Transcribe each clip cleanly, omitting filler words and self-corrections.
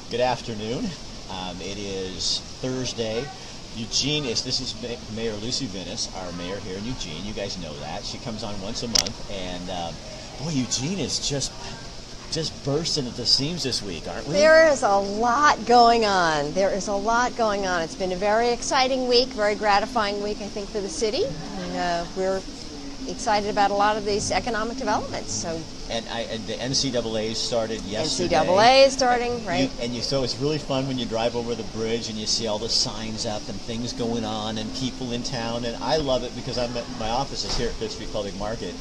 Good afternoon. It is Thursday. Eugene this is Mayor Lucy Venus, our mayor here in Eugene. You guys know that. She comes on once a month, and boy, Eugene is just bursting at the seams this week, aren't we? There is a lot going on. It's been a very exciting week, very gratifying week, I think, for the city. And we're excited about a lot of these economic developments. So. And the NCAA started yesterday. NCAA is starting, right? So it's really fun when you drive over the bridge and you see all the signs up and things going on and people in town. And I love it because my office is here at 5th Street Public Market,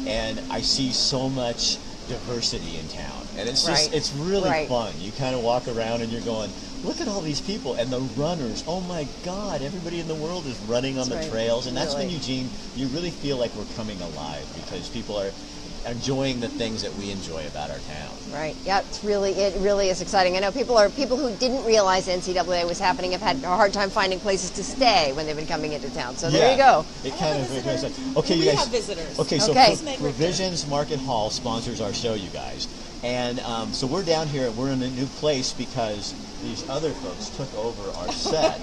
and I see so much diversity in town. And it's just, it's really fun. You kind of walk around and you're going, look at all these people and the runners. Oh my God, everybody in the world is running on the trails. And that's when Eugene, you really feel like we're coming alive because people are enjoying the things that we enjoy about our town. Right. Yeah, it really is exciting. I know people who didn't realize NCAA was happening have had a hard time finding places to stay when they've been coming into town. So there you go. It kind of okay. We have visitors. Okay, so Provisions Market Hall sponsors our show, you guys, and so we're down here. We're in a new place because these other folks took over our set,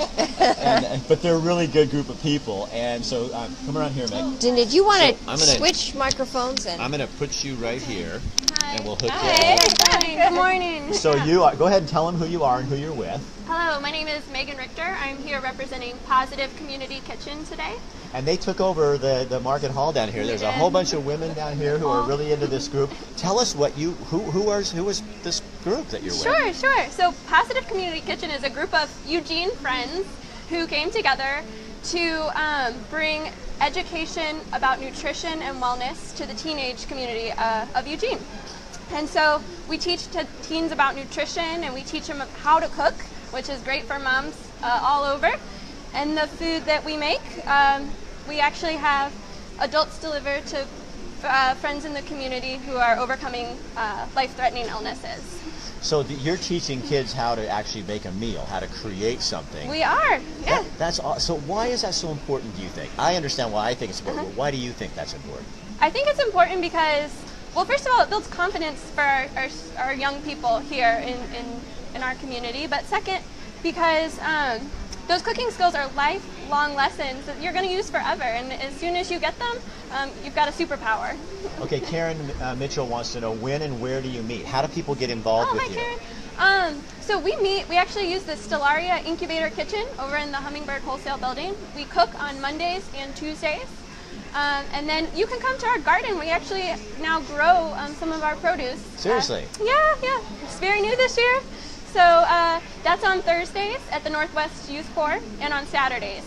but they're a really good group of people. And so come around here, Meg. Did you want to switch microphones? I'm going to put you right here, and we'll hook you up. Hi, good morning. So go ahead and tell them who you are and who you're with. Hello, my name is Megan Richter. I'm here representing Positive Community Kitchen today. And they took over the market hall down here. There's a whole bunch of women down here who are really into this group. Tell us who is this group that you're with? Sure. So Positive Community Kitchen is a group of Eugene friends who came together to bring education about nutrition and wellness to the teenage community of Eugene. And so we teach teens about nutrition, and we teach them how to cook, which is great for moms all over. And the food that we make, we actually have adults deliver to friends in the community who are overcoming life-threatening illnesses. So you're teaching kids how to actually make a meal, how to create something. We are, yeah. That's so. Why is that so important, do you think? I understand why I think it's important, but why do you think that's important? I think it's important because, well, first of all, it builds confidence for our young people here in our community. But second, because those cooking skills are lifelong lessons that you're going to use forever. And as soon as you get them, you've got a superpower. Okay, Karen Mitchell wants to know, when and where do you meet? How do people get involved with you? Karen. So we actually use the Stellaria Incubator Kitchen over in the Hummingbird Wholesale Building. We cook on Mondays and Tuesdays. And then you can come to our garden. We actually now grow some of our produce. Seriously? Yeah. It's very new this year. So that's on Thursdays at the Northwest Youth Corps and on Saturdays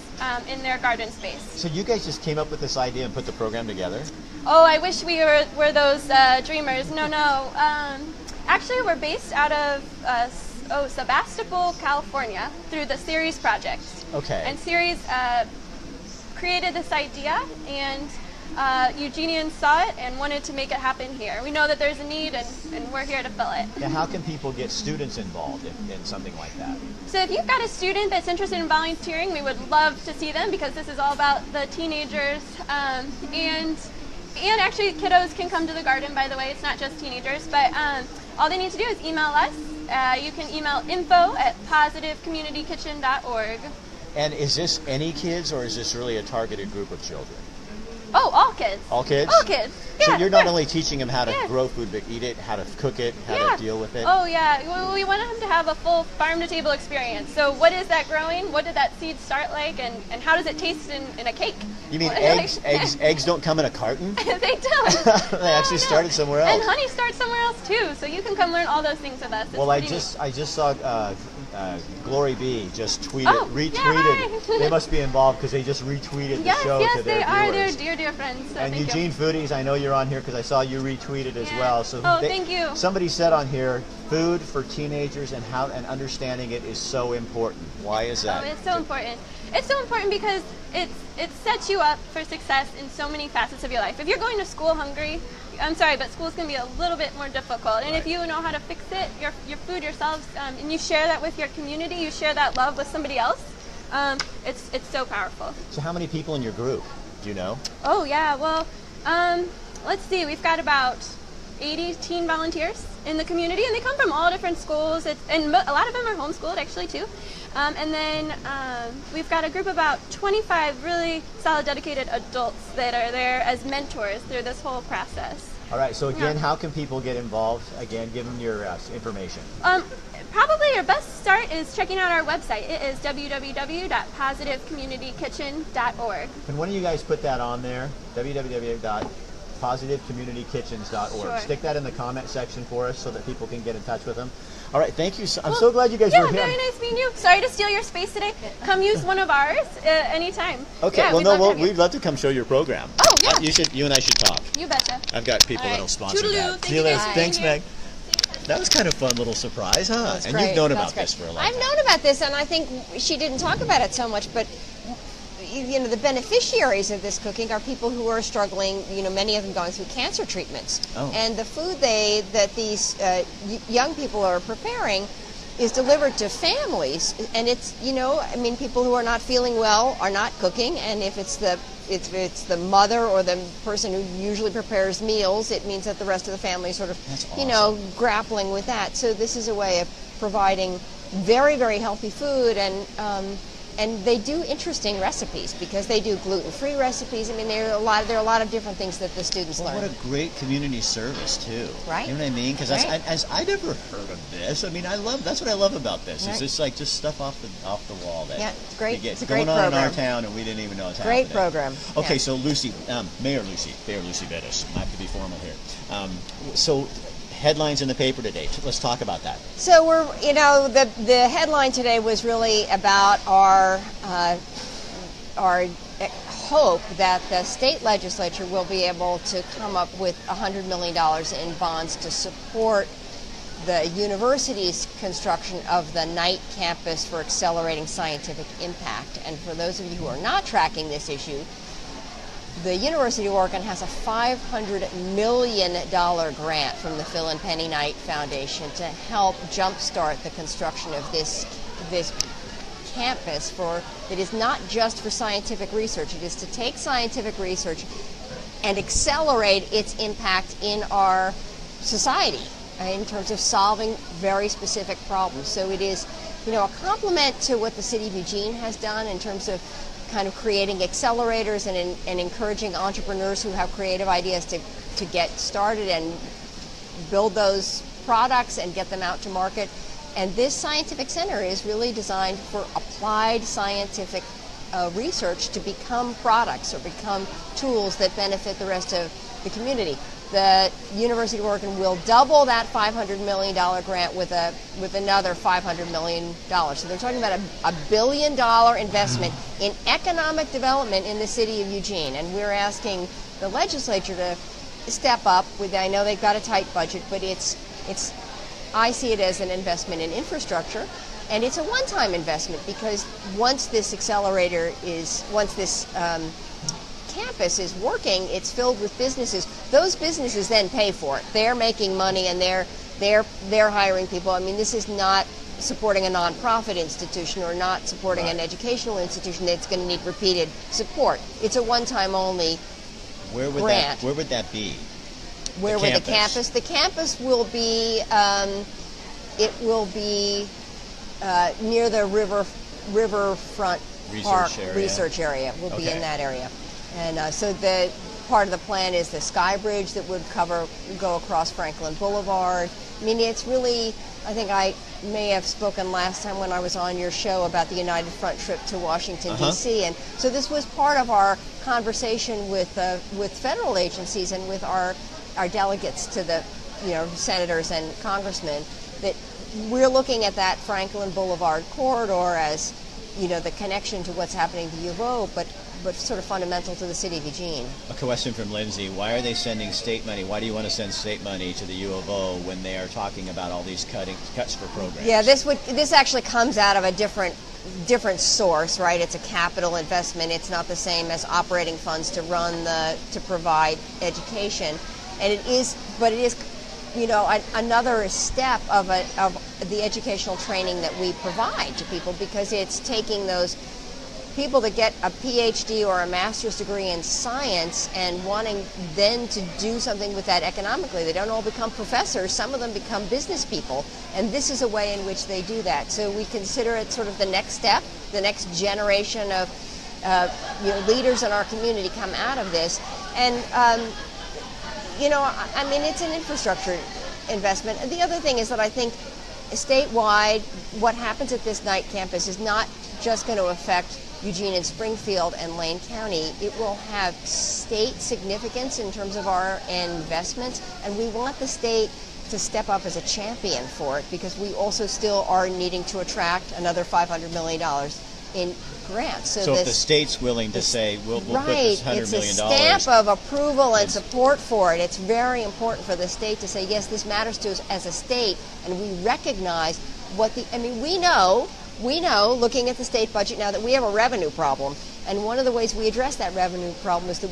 in their garden space. So you guys just came up with this idea and put the program together? Oh, I wish we were those dreamers. No. Actually, we're based out of Sebastopol, California, through the Ceres Project. Okay. And Ceres created this idea, and Eugenians saw it and wanted to make it happen here. We know that there's a need, and we're here to fill it. Now, how can people get students involved in something like that? So if you've got a student that's interested in volunteering, we would love to see them because this is all about the teenagers. And actually, kiddos can come to the garden, by the way. It's not just teenagers. But all they need to do is email us. You can email info@positivecommunitykitchen.org. And is this any kids, or is this really a targeted group of children? Oh, all kids. All kids? All kids. Yeah, so you're not only teaching them how to grow food, but eat it, how to cook it, how to deal with it? Oh, yeah. We want them to have a full farm-to-table experience. So what is that growing? What did that seed start like? And how does it taste in a cake? You mean eggs? Eggs don't come in a carton? They don't. They actually started somewhere else. And honey starts somewhere else, too. So you can come learn all those things with us. Well, I just saw Glory B just retweeted. Yeah, they must be involved because they just retweeted the show to their viewers. Yes, they are. They're dear friends. So and Eugene Foodies, I know you're on here because I saw you retweeted as well. So thank you. Somebody said on here, food for teenagers and understanding it is so important. Why is that? Oh, it's so important. It's so important because it sets you up for success in so many facets of your life. If you're going to school hungry, I'm sorry, but school's going to be a little bit more difficult. And if you know how to fix it, your food yourselves, and you share that with your community, you share that love with somebody else, it's so powerful. So how many people in your group? Do you know? Oh, yeah. Well, let's see. We've got about 80 teen volunteers in the community, and they come from all different schools, and a lot of them are homeschooled actually too. And then we've got a group of about 25 really solid, dedicated adults that are there as mentors through this whole process. All right, so again, how can people get involved? Again, give them your information. Probably your best start is checking out our website. It is www.positivecommunitykitchen.org. Can one of you guys put that on there? www.positivecommunitykitchens.org. Sure. Stick that in the comment section for us so that people can get in touch with them. All right, thank you. I'm so glad you guys were here. Yeah, very nice meeting you. Sorry to steal your space today. Come use one of ours anytime. Okay, yeah, we'd love to come show your program. Oh, yeah. You and I should talk. You betcha. I've got people that'll sponsor Toodaloo. that. Thank you guys for Thanks, being here. Meg. That was kind of fun little surprise, huh? That's and great. you've known That's about great. this for a long I've time. known about this, and I think she didn't talk about it so much, but the beneficiaries of this cooking are people who are struggling, many of them going through cancer treatments. Oh. And the food that these young people are preparing is delivered to families, and it's people who are not feeling well are not cooking, and if it's the mother or the person who usually prepares meals, it means that the rest of the family is sort of That's awesome. grappling with that. So this is a way of providing very, very healthy food, and they do interesting recipes because they do gluten-free recipes. I mean, there are a lot of different things that the students learn. What a great community service too. Right. You know what I mean? Because Right. I never heard of this. I mean, that's what I love about this. Right. It's just like stuff off the wall that Yeah, it's great. we get It's a great going on in our program. town, and we didn't even know it's Great happening. program. Okay, Yeah. so Lucy, Mayor Lucy Bettis. I have to be formal here. So headlines in the paper today. Let's talk about that. So the headline today was really about our hope that the state legislature will be able to come up with $100 million in bonds to support the university's construction of the night campus for accelerating scientific impact. And for those of you who are not tracking this issue, the University of Oregon has a $500 million grant from the Phil and Penny Knight Foundation to help jumpstart the construction of this campus that is not just for scientific research. It is to take scientific research and accelerate its impact in our society in terms of solving very specific problems. So it is, a complement to what the city of Eugene has done in terms of kind of creating accelerators and encouraging entrepreneurs who have creative ideas to get started and build those products and get them out to market. And this scientific center is really designed for applied scientific research to become products or become tools that benefit the rest of the community. The University of Oregon will double that $500 million grant with another $500 million. So they're talking about a $1 billion investment in economic development in the city of Eugene. And we're asking the legislature to step up. I know they've got a tight budget, but I see it as an investment in infrastructure. And it's a one-time investment because once this campus is working, it's filled with businesses. Those businesses then pay for it. They're making money and they're hiring people. I mean, this is not supporting a nonprofit institution or not supporting an educational institution that's going to need repeated support. It's a one-time only grant. Where would that be? Where would the campus? The campus will be near the riverfront research area. Will be in that area. And so the part of the plan is the sky bridge that would go across Franklin Boulevard. I mean, it's really, I think I may have spoken last time when I was on your show about the United Front trip to Washington, D.C. And so this was part of our conversation with federal agencies and with our delegates to the senators and congressmen, that we're looking at that Franklin Boulevard corridor as the connection to what's happening to U of O, but sort of fundamental to the city of Eugene. A question from Lindsay: why are they sending state money? Why do you want to send state money to the U of O when they are talking about all these cuts for programs? Yeah, this actually comes out of a different source, right? It's a capital investment. It's not the same as operating funds to provide education, and it is another step of the educational training that we provide to people, because it's taking those people that get a PhD or a master's degree in science and wanting then to do something with that economically. They don't all become professors. Some of them become business people, and this is a way in which they do that. So we consider it sort of the next step, the next generation of leaders in our community come out of this. And, I mean, it's an infrastructure investment. And the other thing is that I think statewide, what happens at this night campus is not just going to affect Eugene and Springfield and Lane County. It will have state significance in terms of our investments, and we want the state to step up as a champion for it, because we also still are needing to attract another $500 million in grants. So if the state's willing to say, we'll put this $100 million. It's a stamp of approval and support for it. It's very important for the state to say, yes, this matters to us as a state, and we recognize we know, looking at the state budget now, that we have a revenue problem. And one of the ways we address that revenue problem is that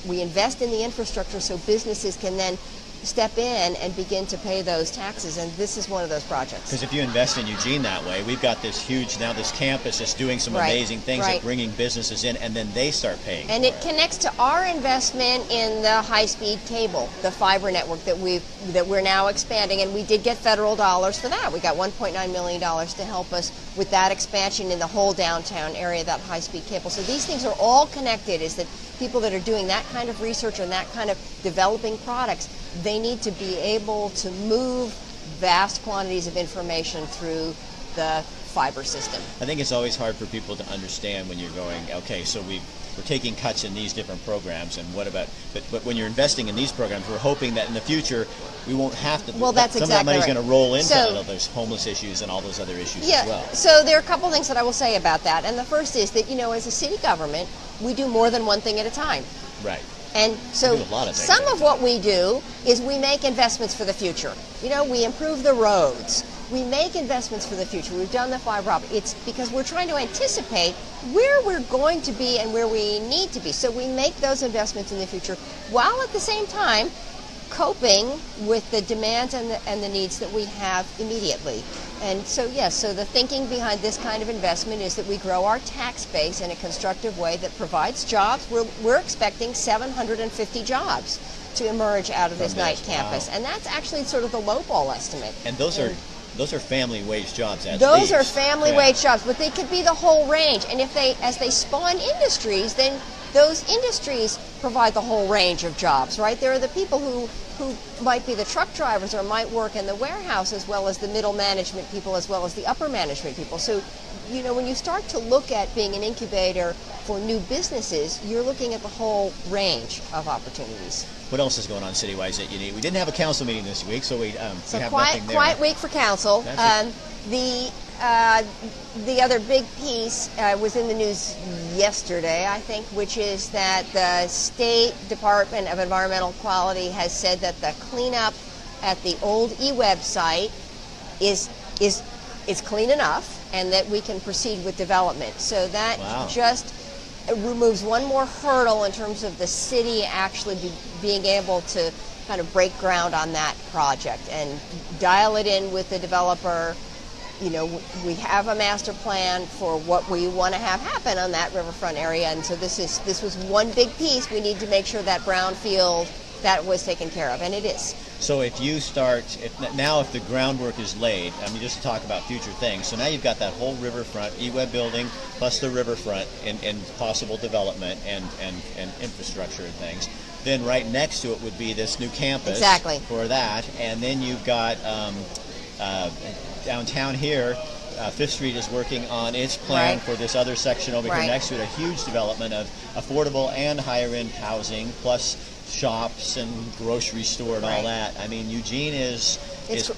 we invest in the infrastructure so businesses can then step in and begin to pay those taxes, and this is one of those projects. Because if you invest in Eugene that way, we've got this campus that's doing some amazing things at bringing businesses in, and then they start paying. And it connects to our investment in the high-speed cable, the fiber network that we're now expanding, and we did get federal dollars for that. We got $1.9 million to help us with that expansion in the whole downtown area, that high-speed cable. So these things are all connected, is that people that are doing that kind of research and that kind of developing products, they need to be able to move vast quantities of information through the fiber system. I think it's always hard for people to understand when you're going, okay, so we're taking cuts in these different programs, and what about, but when you're investing in these programs, we're hoping that in the future we won't have to, well, that's some exactly of that money's right. going to roll into all those homeless issues and all those other issues as well. So there are a couple things that I will say about that, and the first is that, as a city government, we do more than one thing at a time. Right. And so some of what we do is we make investments for the future. We improve the roads. We make investments for the future. We've done the fiber optic. It's because we're trying to anticipate where we're going to be and where we need to be. So we make those investments in the future while at the same time coping with the demands and the needs that we have immediately. And so, yes, so the thinking behind this kind of investment is that we grow our tax base in a constructive way that provides jobs. We're expecting 750 jobs to emerge out of this night campus. Wow. And that's actually sort of the lowball estimate. And those are family wage jobs at least. Those are family wage jobs, but they could be the whole range. And as they spawn industries, then those industries provide the whole range of jobs, right? There are the people who might be the truck drivers or might work in the warehouse, as well as the middle management people, as well as the upper management people. So, when you start to look at being an incubator for new businesses, you're looking at the whole range of opportunities. What else is going on citywide that you need? We didn't have a council meeting this week, so we have quiet, nothing there. Quiet week for council. The other big piece was in the news yesterday, I think, which is that the State Department of Environmental Quality has said that the cleanup at the old e-website is clean enough, and that we can proceed with development. So that just removes one more hurdle in terms of the city actually being able to kind of break ground on that project and dial it in with the developer. We have a master plan for what we want to have happen on that riverfront area, and so this was one big piece. We need to make sure that brownfield, that was taken care of, and it is. So if you start, if the groundwork is laid, just to talk about future things, so now you've got that whole riverfront, e-web building, plus the riverfront and possible development and infrastructure and things. Then right next to it would be this new campus for that, and then you've got downtown here, Fifth Street is working on its plan for this other section over here next to it, a huge development of affordable and higher-end housing, plus shops and grocery store and all that. Eugene is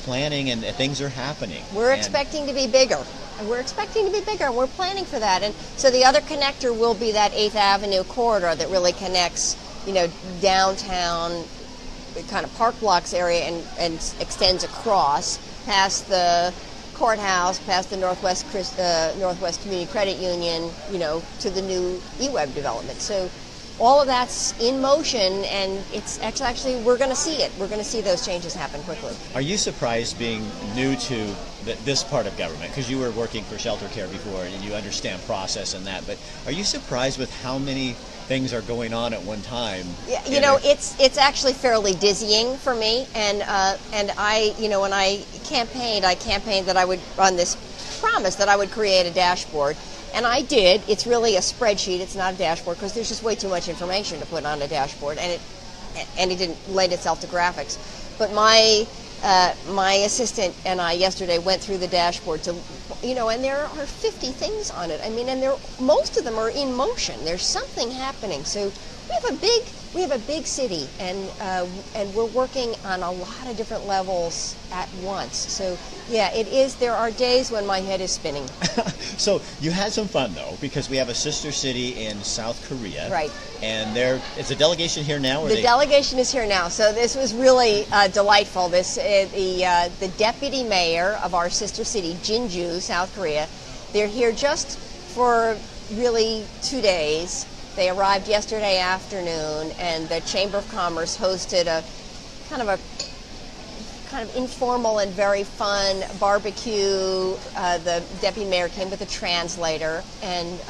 planning, and things are happening. We're expecting to be bigger. And we're planning for that. And so the other connector will be that 8th Avenue corridor that really connects, downtown, kind of Park Blocks area and extends across past the courthouse, past the Northwest Community Credit Union, to the new e-web development. So all of that's in motion, and it's actually, we're going to see it. We're going to see those changes happen quickly. Are you surprised, being new to this part of government, because you were working for shelter care before and you understand process and that. But are you surprised with how many things are going on at one time? Yeah, it's actually fairly dizzying for me. And I, when I campaigned that I would on this promise that I would create a dashboard. And I did. It's really a spreadsheet. It's not a dashboard because there's just way too much information to put on a dashboard, and it didn't lend itself to graphics. But my assistant and I yesterday went through the dashboard to, and there are 50 things on it. I mean, and most of them are in motion. There's something happening. So we have a big city, and we're working on a lot of different levels at once. So yeah, it is. There are days when my head is spinning. So you had some fun though, because we have a sister city in South Korea, right? And is the delegation here now? The delegation is here now. So this was really delightful. The deputy mayor of our sister city, Jeonju, South Korea, they're here just for really 2 days. They arrived yesterday afternoon, and the Chamber of Commerce hosted a kind of informal and very fun barbecue. The deputy mayor came with a translator, and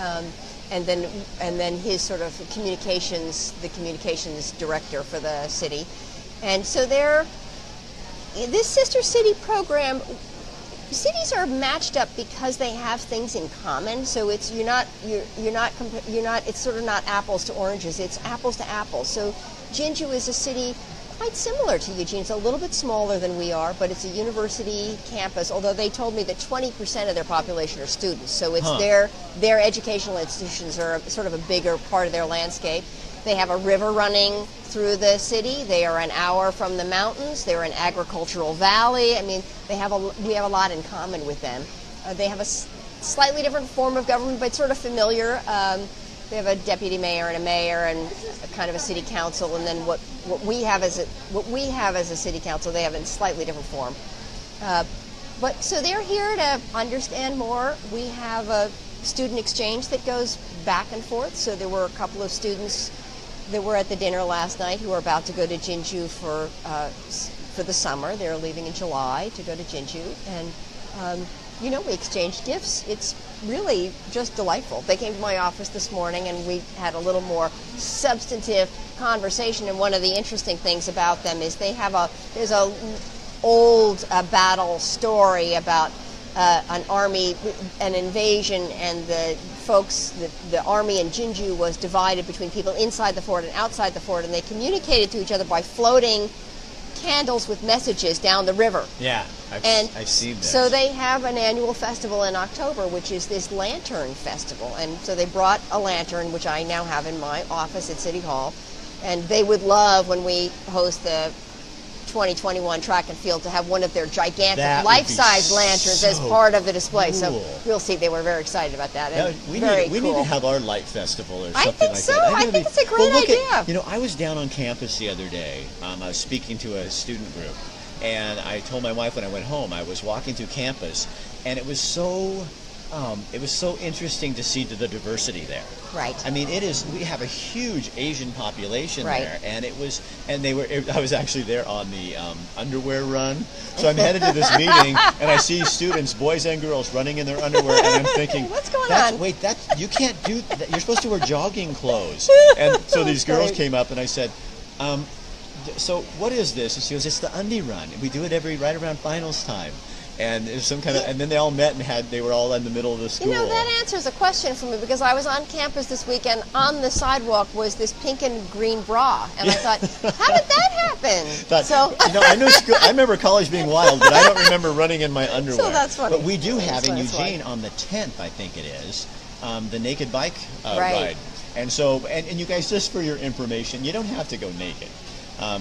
then his sort of the communications director for the city, and so this sister city program. Cities are matched up because they have things in common. So it's it's sort of not apples to oranges. It's apples to apples. So Jeonju is a city quite similar to Eugene. It's a little bit smaller than we are, but it's a university campus. Although they told me that 20% of their population are students. So it's their educational institutions are sort of a bigger part of their landscape. They have a river running through the city. They are an hour from the mountains. They're an agricultural valley. I mean, we have a lot in common with them. They have a slightly different form of government, but sort of familiar. They have a deputy mayor and a mayor and a kind of a city council, and then what we have as a city council, they have in slightly different form. But so they're here to understand more. We have a student exchange that goes back and forth. So there were a couple of students that were at the dinner last night who are about to go to Jeonju for the summer. They're leaving in July to go to Jeonju, and we exchanged gifts. It's really just delightful. They came to my office this morning, and we had a little more substantive conversation. And one of the interesting things about them is there's a old battle story about an invasion, and the army in Jeonju was divided between people inside the fort and outside the fort, and they communicated to each other by floating candles with messages down the river. Yeah, I've seen this. So they have an annual festival in October, which is this lantern festival, and so they brought a lantern, which I now have in my office at City Hall, and they would love when we host the 2021 track and field to have one of their gigantic life-size lanterns as part of the display. Cool. So we'll see. They were very excited about that. We need to have our light festival or something like that. I think it's a great idea. I was down on campus the other day. I was speaking to a student group, and I told my wife when I went home, I was walking through campus, and it was so interesting to see the diversity there. Right. I mean, we have a huge Asian population there, and I was actually there on the underwear run. So I'm headed to this meeting, and I see students, boys and girls, running in their underwear, and I'm thinking, what's going on? Wait, you can't do that. You're supposed to wear jogging clothes. And so these girls came up, and I said, so what is this? And she goes, it's the undie run. We do it right around finals time. And there's some kind of, and then they all met and they were all in the middle of the school. That answers a question for me, because I was on campus this weekend. On the sidewalk was this pink and green bra, and I thought, how did that happen? I remember college being wild, but I don't remember running in my underwear. So that's funny. But we do have in Eugene on the 10th, I think it is, the naked bike ride. And so, and you guys, just for your information, you don't have to go naked.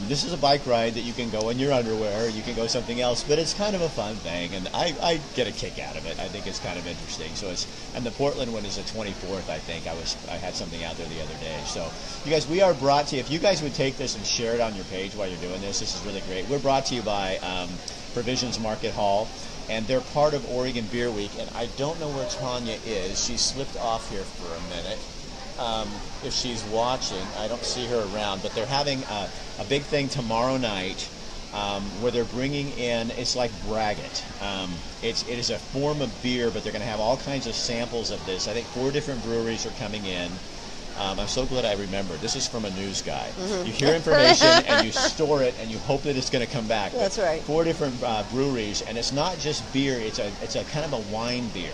This is a bike ride that you can go in your underwear, you can go something else, but it's kind of a fun thing, and I get a kick out of it. I think it's kind of interesting. So and the Portland one is the 24th, I think. I had something out there the other day. So you guys, we are brought to you. If you guys would take this and share it on your page while you're doing this is really great. We're brought to you by Provisions Market Hall, and they're part of Oregon Beer Week, and I don't know where Tanya is. She slipped off here for a minute. If she's watching, I don't see her around, but they're having a big thing tomorrow night where they're bringing in, it's like braggot. It is a form of beer, but they're going to have all kinds of samples of this. I think 4 different breweries are coming in. I'm so glad I remembered. This is from a news guy. You hear information and you store it and you hope that it's going to come back. That's right. 4 different breweries, and it's not just beer. It's a kind of a wine beer,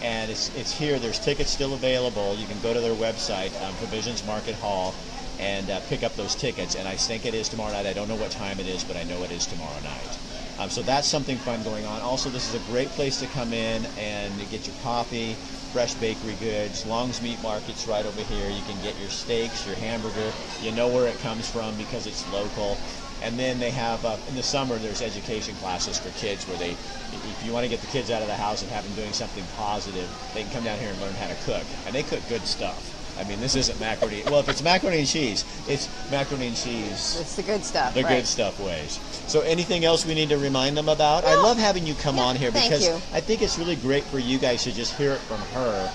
and it's here. There's tickets still available. You can go to their website, Provisions Market Hall, and pick up those tickets. And I think it is tomorrow night. I don't know what time it is, but I know it is tomorrow night. So that's something fun going on. Also, this is a great place to come in and get your coffee, fresh bakery goods. Long's Meat Market's right over here. You can get your steaks, your hamburger. You know where it comes from because it's local. And then they have, in the summer, there's education classes for kids where if you want to get the kids out of the house and have them doing something positive, they can come down here and learn how to cook. And they cook good stuff. I mean, this isn't macaroni. Well, if it's macaroni and cheese, it's macaroni and cheese. It's the good stuff. The good stuff ways. So anything else we need to remind them about? I love having you come on here because I think it's really great for you guys to just hear it from her.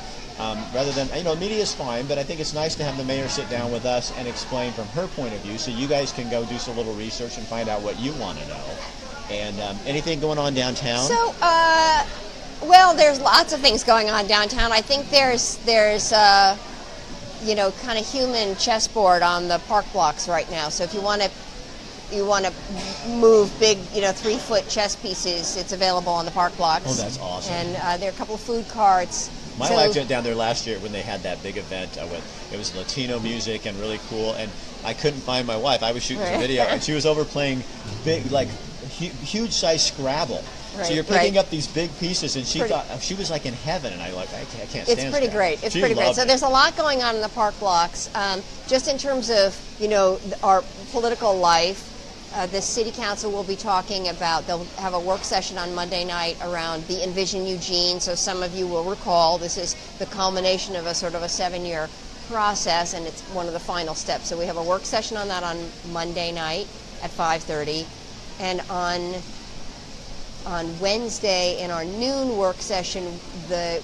Rather than, media is fine, but I think it's nice to have the mayor sit down with us and explain from her point of view so you guys can go do some little research and find out what you want to know. And anything going on downtown? So, well, there's lots of things going on downtown. I think there's kind of human chessboard on the park blocks right now. So if you want to move big, 3-foot chess pieces, it's available on the park blocks. Oh, that's awesome. And there are a couple of food carts. My wife went down there last year when they had that big event. It was Latino music and really cool. And I couldn't find my wife. I was shooting some video, and she was over playing big, huge size Scrabble. Right, so you're picking up these big pieces, and she thought she was like in heaven, and I can't stand It's pretty great. It's pretty great. So there's a lot going on in the park blocks. Just in terms of our political life, the city council will be talking about. They'll have a work session on Monday night around the Envision Eugene. So some of you will recall this is the culmination of a sort of a 7-year process, and it's one of the final steps. So we have a work session on that on Monday night at 5:30, and on Wednesday in our noon work session,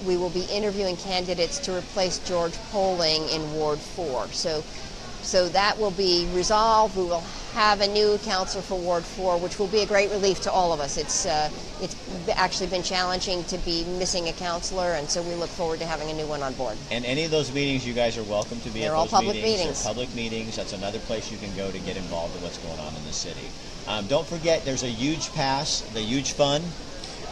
we will be interviewing candidates to replace George Poling in Ward 4. So that will be resolved. We will have a new counselor for Ward 4, which will be a great relief to all of us. It's actually been challenging to be missing a counselor, and so we look forward to having a new one on board. And any of those meetings, you guys are welcome to be at those meetings. They're all public meetings. They're public meetings. That's another place you can go to get involved in what's going on in the city. Don't forget, there's a huge pass, the huge fun.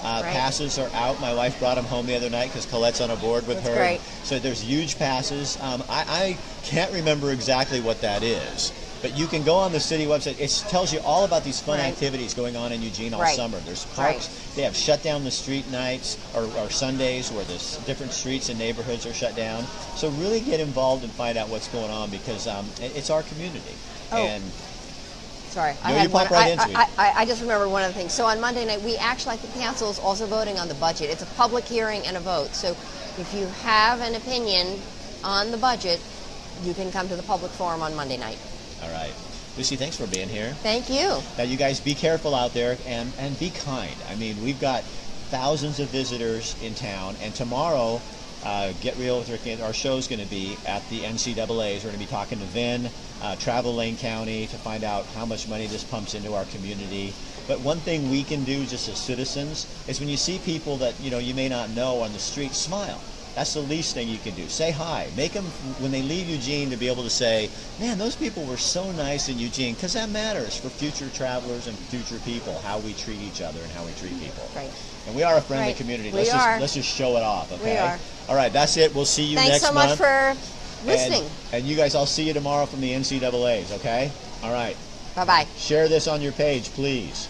Passes are out. My wife brought them home the other night because Colette's on a board with her. Great. So there's huge passes. I can't remember exactly what that is, but you can go on the city website. It tells you all about these fun activities going on in Eugene all summer. There's parks. They have shut down the street nights or Sundays where the different streets and neighborhoods are shut down. So really get involved and find out what's going on because it's our community. And sorry, I just remembered one other thing. So on Monday night, I think the council is also voting on the budget. It's a public hearing and a vote. So if you have an opinion on the budget, you can come to the public forum on Monday night. All right. Lucy, thanks for being here. Thank you. Now, you guys be careful out there and be kind. I mean, we've got thousands of visitors in town, and tomorrow, Get Real with Rick, our show's going to be at the NCAA's. We're going to be talking to Vin, Travel Lane County, to find out how much money this pumps into our community. But one thing we can do just as citizens is when you see people that you may not know on the street, smile. That's the least thing you can do. Say hi. Make them, when they leave Eugene, to be able to say, man, those people were so nice in Eugene, because that matters for future travelers and future people, how we treat each other and how we treat people. Right. And we are a friendly community. Let's just show it off, okay? We are. All right, that's it. We'll see you next month. Thanks so much for listening. And you guys, I'll see you tomorrow from the NCAA's, okay? All right. Bye-bye. Share this on your page, please.